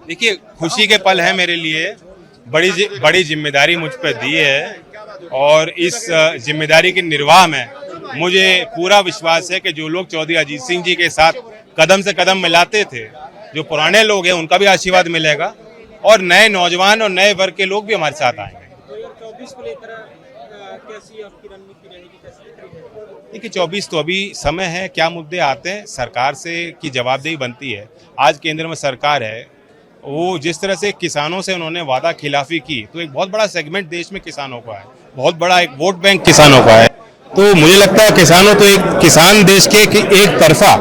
देखिए, खुशी के पल है मेरे लिए। बड़ी जिम्मेदारी मुझ पर दी है और इस जिम्मेदारी के निर्वाह में मुझे पूरा विश्वास है कि जो लोग चौधरी अजीत सिंह जी के साथ कदम से कदम मिलाते थे, जो पुराने लोग हैं उनका भी आशीर्वाद मिलेगा और नए नौजवान और नए वर्ग के लोग भी हमारे साथ आएंगे। 2024 को लेकर कैसी आपकी रणनीति रहेगी, कैसी दिख रही है? देखिए, 24 तो अभी समय है, क्या मुद्दे आते हैं सरकार से की जवाबदेही बनती है। आज केंद्र में सरकार है, वो जिस तरह से किसानों से उन्होंने वादा खिलाफी की, तो एक बहुत बड़ा सेगमेंट देश में किसानों का है, बहुत बड़ा एक वोट बैंक किसानों का है। तो मुझे लगता है किसानों तो एक किसान देश के एक तरफा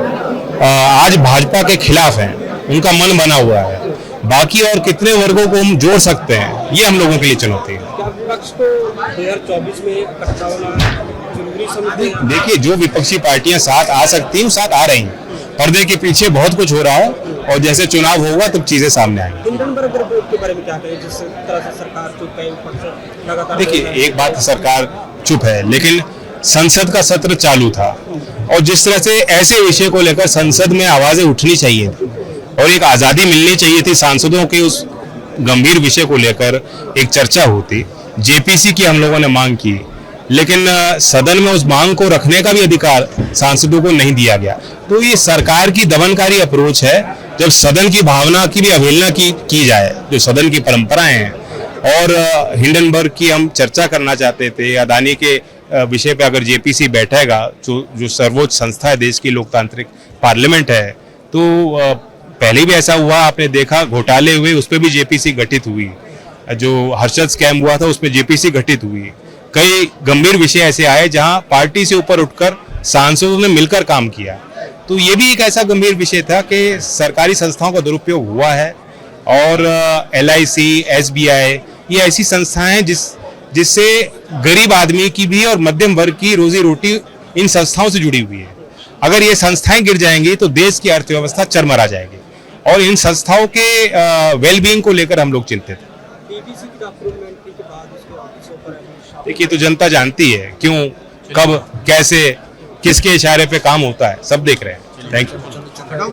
आज भाजपा के खिलाफ हैं, उनका मन बना हुआ है। बाकी और कितने वर्गों को हम जोड़ सकते हैं, ये हम लोगों के लिए चुनौती है। क्या विपक्ष को 2024 में इकट्ठा होना जरूरी समझते हैं? देखिए, जो विपक्षी पार्टियां साथ आ सकती हैं साथ आ रही हैं। पर्दे के पीछे बहुत कुछ हो रहा है और जैसे चुनाव होगा तब चीजें सामने आएंगी। हिंडनबर्ग रिपोर्ट के बारे में क्या कहें, जिस तरह से सरकार चुप है, विपक्ष लगातार? देखिए, एक बात सरकार चुप है, लेकिन संसद का सत्र चालू था और जिस तरह से ऐसे विषय को लेकर संसद में आवाजें उठनी चाहिए और एक आजादी मिलनी चाहिए थी सांसदों के, उस गंभीर विषय को लेकर एक चर्चा होती। जेपीसी की हम लोगों ने मांग की, लेकिन सदन में उस मांग को रखने का भी अधिकार सांसदों को नहीं दिया गया। तो ये सरकार की दमनकारी अप्रोच है, जब सदन की भावना की भी अवहेलना की जाए, जो सदन की परंपराएं हैं। और हिंडनबर्ग की हम चर्चा करना चाहते थे, अदानी के विषय पे अगर जेपीसी बैठेगा, जो सर्वोच्च संस्था है देश की, लोकतांत्रिक पार्लियामेंट है, तो पहले भी ऐसा हुआ, आपने देखा घोटाले हुए, उस पर भी जेपीसी गठित हुई। जो हर्षद स्कैम हुआ था उसमें जेपीसी गठित हुई। कई गंभीर विषय ऐसे आए जहां पार्टी से ऊपर उठकर सांसदों ने मिलकर काम किया। तो ये भी एक ऐसा गंभीर विषय था कि सरकारी संस्थाओं का दुरुपयोग हुआ है और LIC, SBI ये ऐसी संस्थाएं हैं जिससे गरीब आदमी की भी और मध्यम वर्ग की रोजी रोटी इन संस्थाओं से जुड़ी हुई है। अगर ये संस्थाएं गिर जाएंगी तो देश की अर्थव्यवस्था चरमरा जाएगी और इन संस्थाओं के वेलबींग को लेकर हम लोग चिंतित हैं। देखिए, तो जनता जानती है क्यों, कब, कैसे, किसके इशारे पे काम होता है, सब देख रहे हैं। Thank you.